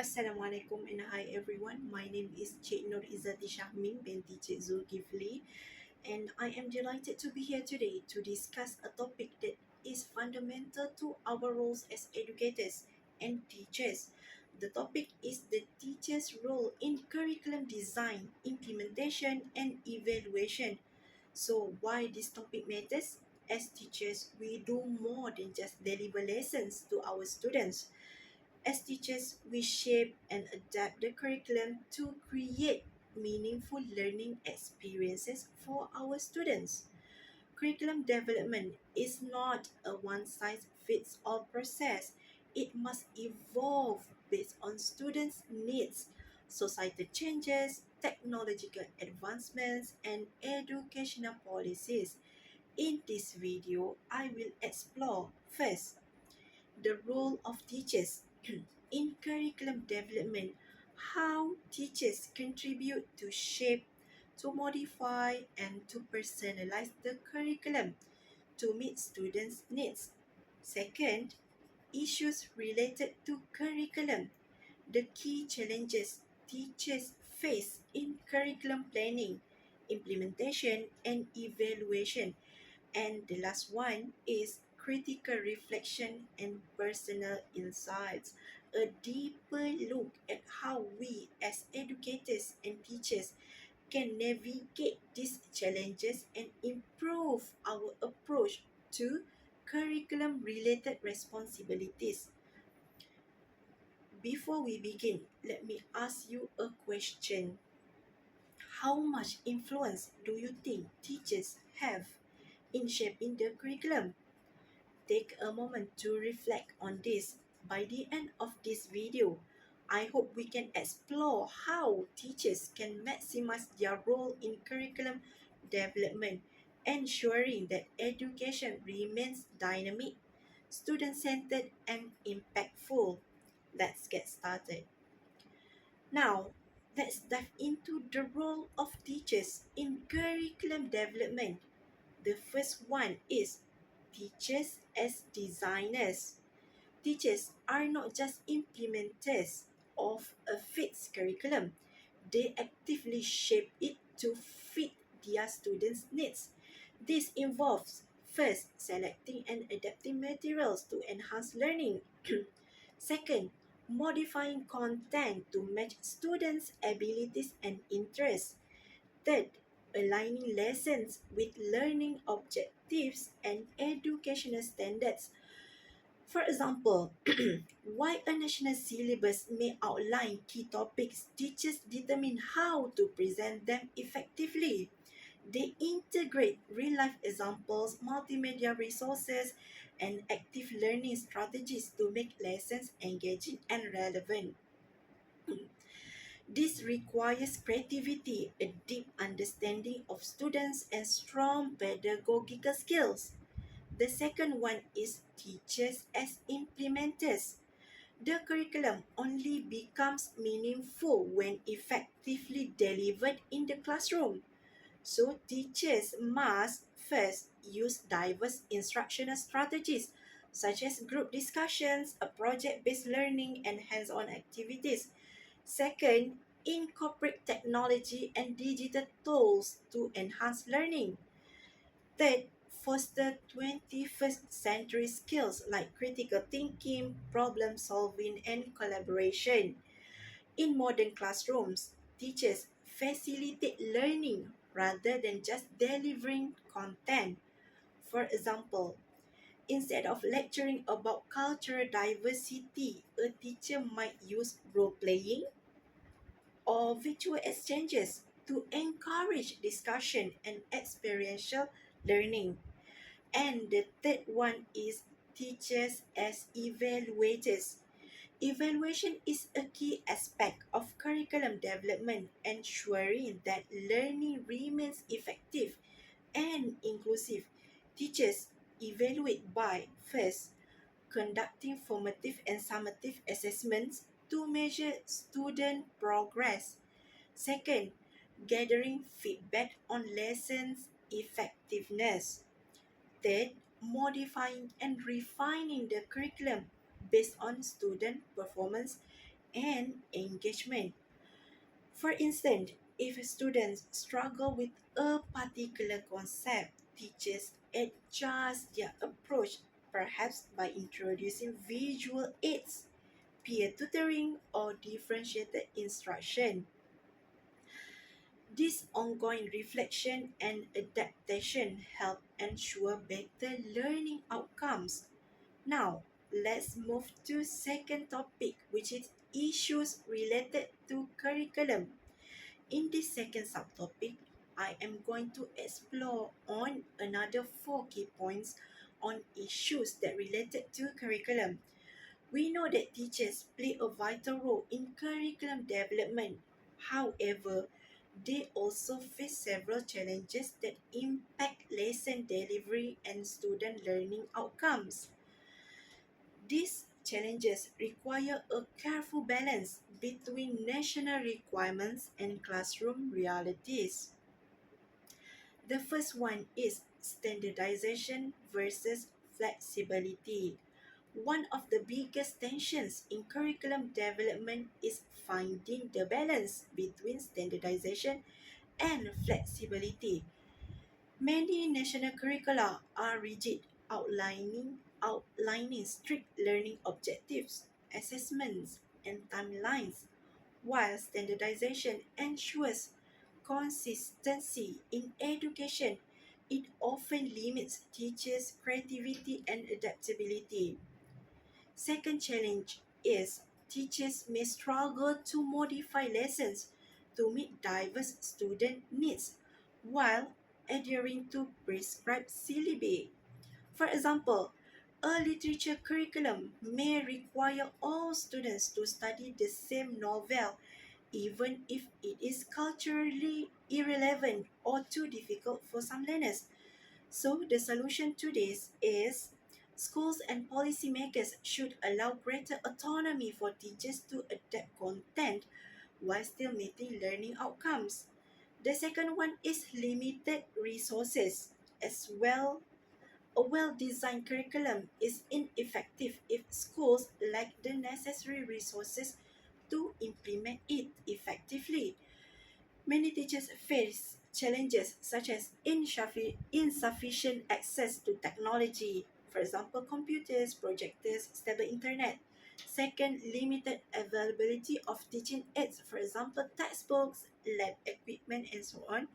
Assalamualaikum and hi everyone. My name is Cik Nur Izzati Shahmin binti Cik Zulkifli, and I am delighted to be here today to discuss a topic that is fundamental to our roles as educators and teachers. The topic is the teacher's role in curriculum design, implementation, and evaluation. So, why this topic matters? As teachers, we do more than just deliver lessons to our students. As teachers, we shape and adapt the curriculum to create meaningful learning experiences for our students. Curriculum development is not a one size fits all process. It must evolve based on students' needs, societal changes, technological advancements, and educational policies. In this video, I will explore first the role of teachers in curriculum development, how teachers contribute to shape, to modify, and to personalize the curriculum to meet students' needs. Second, issues related to curriculum, the key challenges teachers face in curriculum planning, implementation, and evaluation. And the last one is critical reflection and personal insights, a deeper look at how we as educators and teachers can navigate these challenges and improve our approach to curriculum related responsibilities. Before we begin, let me ask you a question. How much influence do you think teachers have in shaping the curriculum? Take a moment to reflect on this. By the end of this video, I hope we can explore how teachers can maximize their role in curriculum development, ensuring that education remains dynamic, student-centered, and impactful. Let's get started. Now, let's dive into the role of teachers in curriculum development. The first one is teachers as designers. Teachers are not just implementers of a fixed curriculum, they actively shape it to fit their students' needs. This involves first selecting and adapting materials to enhance learning. Second, modifying content to match students' abilities and interests. Third, aligning lessons with learning objectives and educational standards. For example, while a national syllabus may outline key topics, teachers determine how to present them effectively. They integrate real life examples, multimedia resources, and active learning strategies to make lessons engaging and relevant. This requires creativity, a deep understanding of students, and strong pedagogical skills. The second one is teachers as implementers. The curriculum only becomes meaningful when effectively delivered in the classroom. So, teachers must first use diverse instructional strategies such as group discussions, a project-based learning, and hands-on activities. Second, incorporate technology and digital tools to enhance learning. Third, foster 21st century skills like critical thinking, problem solving, and collaboration. In modern classrooms, teachers facilitate learning rather than just delivering content. For example, instead of lecturing about cultural diversity, a teacher might use role playing or virtual exchanges to encourage discussion and experiential learning. And the third one is teachers as evaluators. Evaluation is a key aspect of curriculum development, ensuring that learning remains effective and inclusive. Teachers evaluate by first conducting formative and summative assessments to measure student progress. Second, gathering feedback on lessons effectiveness. Third, modifying and refining the curriculum based on student performance and engagement. For instance, if students struggle with a particular concept, teachers adjust their approach, perhaps by introducing visual aids, peer tutoring, or differentiated instruction. This ongoing reflection and adaptation help ensure better learning outcomes. Now, let's move to second topic, which is issues related to curriculum. In this second subtopic, I am going to explore on another four key points on issues that related to curriculum. We know that teachers play a vital role in curriculum development. However, they also face several challenges that impact lesson delivery and student learning outcomes. These challenges require a careful balance between national requirements and classroom realities. The first one is standardization versus flexibility. One of the biggest tensions in curriculum development is finding the balance between standardization and flexibility. Many national curricula are rigid, outlining strict learning objectives, assessments, and timelines, while standardization ensures consistency in education. It often limits teachers' creativity and adaptability. Second challenge is teachers may struggle to modify lessons to meet diverse student needs while adhering to prescribed syllabi. For example, a literature curriculum may require all students to study the same novel even if it is culturally irrelevant or too difficult for some learners. So, the solution to this is schools and policymakers should allow greater autonomy for teachers to adapt content while still meeting learning outcomes. The second one is limited resources. As well, a well designed curriculum is ineffective if schools lack the necessary resources to implement it effectively. Many teachers face challenges such as insufficient access to technology, for example, computers, projectors, stable internet. Second, limited availability of teaching aids, for example, textbooks, lab equipment, and so on.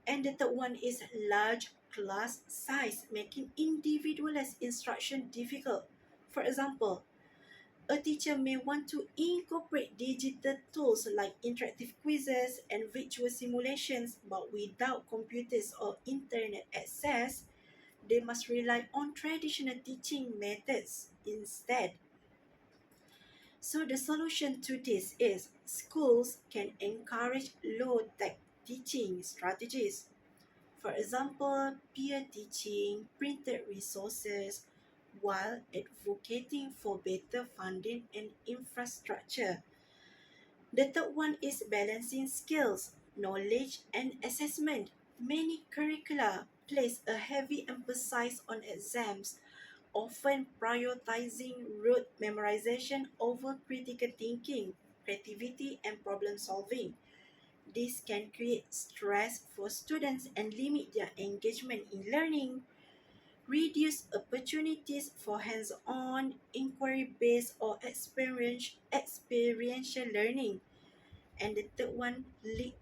And the third one is large class size, making individualized instruction difficult. For example, a teacher may want to incorporate digital tools like interactive quizzes and virtual simulations, but without computers or internet access, they must rely on traditional teaching methods instead. So, the solution to this is schools can encourage low tech teaching strategies. For example, peer teaching, printed resources, while advocating for better funding and infrastructure. The third one is balancing skills, knowledge, and assessment. Many curricula place a heavy emphasis on exams, often prioritizing rote memorization over critical thinking, creativity, and problem solving. This can create stress for students and limit their engagement in learning, reduce opportunities for hands-on, inquiry-based, or experiential learning. And the third one lead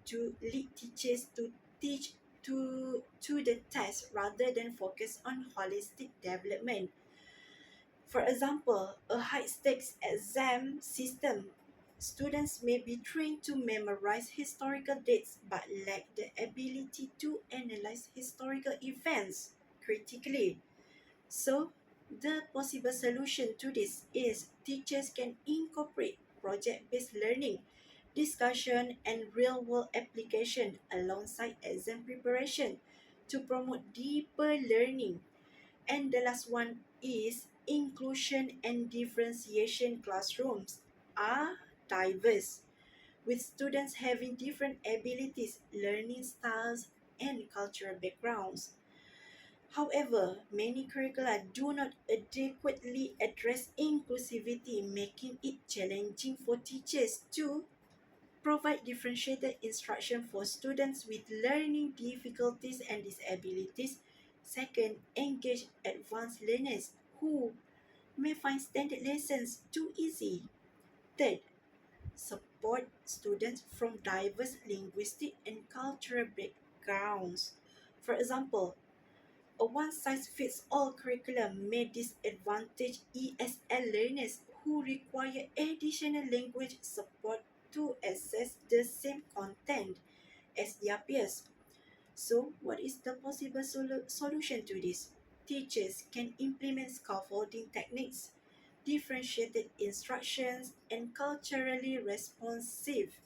teachers to teach to the test rather than focus on holistic development. For example, a high stakes exam system, students may be trained to memorize historical dates but lack the ability to analyze historical events critically. So, the possible solution to this is teachers can incorporate project based learning, discussion, and real world application alongside exam preparation to promote deeper learning. And the last one is inclusion and differentiation classrooms are diverse, with students having different abilities, learning styles, and cultural backgrounds. However, many curricula do not adequately address inclusivity, making it challenging for teachers to provide differentiated instruction for students with learning difficulties and disabilities. Second, engage advanced learners who may find standard lessons too easy. Third, support students from diverse linguistic and cultural backgrounds. For example, a one size fits all curriculum may disadvantage ESL learners who require additional language support to access the same content as their peers. So, what is the possible solution to this? Teachers can implement scaffolding techniques, differentiated instructions, and culturally responsive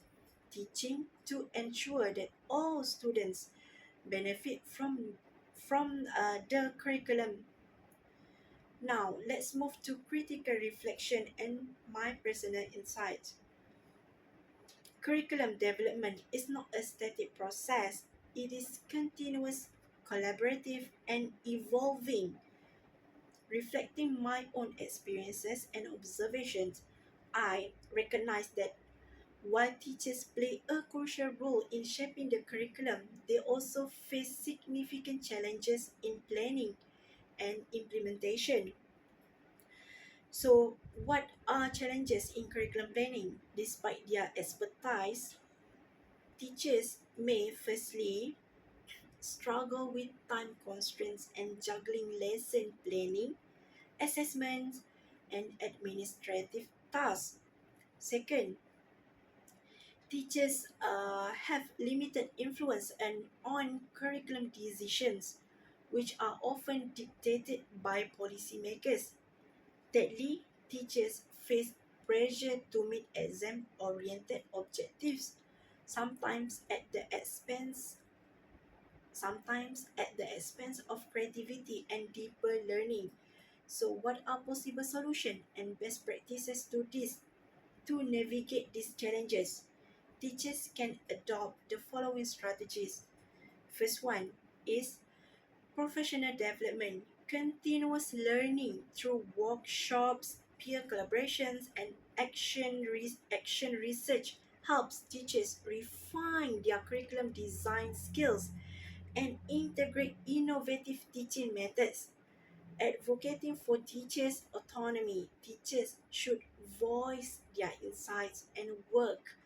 teaching to ensure that all students benefit from the curriculum. Now, let's move to critical reflection and my personal insight. Curriculum development is not a static process, it is continuous, collaborative, and evolving. Reflecting my own experiences and observations, I recognize that while teachers play a crucial role in shaping the curriculum, they also face significant challenges in planning and implementation. So, what are challenges in curriculum planning? Despite their expertise, teachers may firstly struggle with time constraints and juggling lesson planning, assessments, and administrative tasks. Second, teachers have limited influence on curriculum decisions, which are often dictated by policymakers. Thirdly, teachers face pressure to meet exam-oriented objectives, sometimes at the expense sometimes at the expense of creativity and deeper learning. So, what are possible solutions and best practices to this to navigate these challenges? Teachers can adopt the following strategies. First one is professional development, continuous learning through workshops, peer collaborations, and action research helps teachers refine their curriculum design skills and integrate innovative teaching methods. Advocating for teachers' autonomy, teachers should voice their insights and work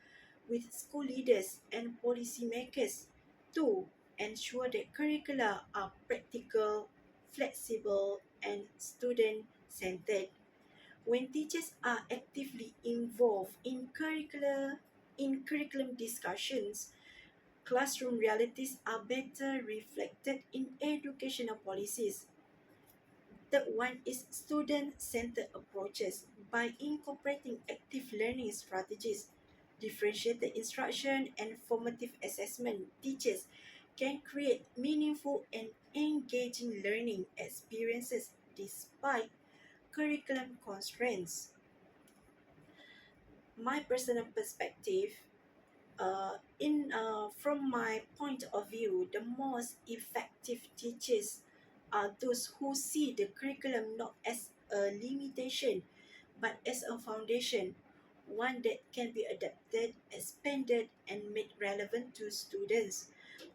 with school leaders and policymakers to ensure that curricula are practical, flexible, and student centered. When teachers are actively involved in curriculum discussions, classroom realities are better reflected in educational policies. Third one is student-centered approaches. By incorporating active learning strategies, differentiated instruction, and formative assessment, teachers can create meaningful and engaging learning experiences despite curriculum constraints. My personal perspective, in from my point of view, the most effective teachers are those who see the curriculum not as a limitation but as a foundation, one that can be adapted, expanded, and made relevant to students.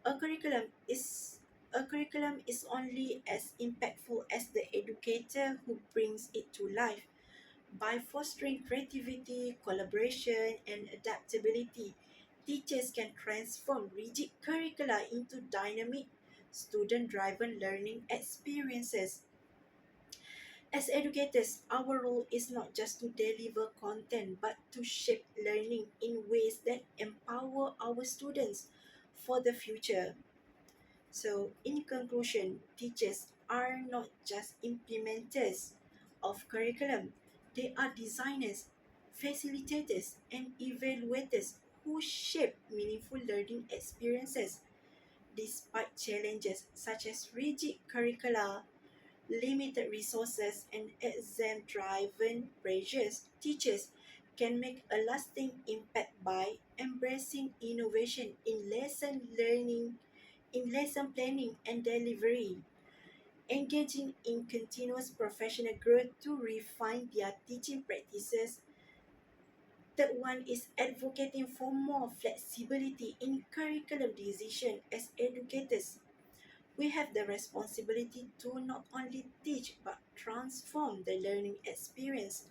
A curriculum is a curriculum is only as impactful as the educator who brings it to life. By fostering creativity, collaboration, and adaptability, teachers can transform rigid curricula into dynamic, student driven learning experiences. As educators, our role is not just to deliver content but to shape learning in ways that empower our students for the future. So, in conclusion, teachers are not just implementers of curriculum, they are designers, facilitators, and evaluators who shape meaningful learning experiences. Despite challenges such as rigid curricula, limited resources, and exam driven pressures, teachers can make a lasting impact by embracing innovation in lesson planning and delivery. engaging in continuous professional growth to refine their teaching practices. Third one is advocating for more flexibility in curriculum decision. As educators, we have the responsibility to not only teach but transform the learning experience.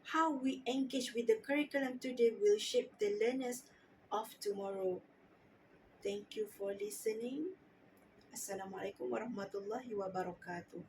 How we engage with the curriculum today will shape the learners of tomorrow. Thank you for listening. Assalamualaikum warahmatullahi wabarakatuh.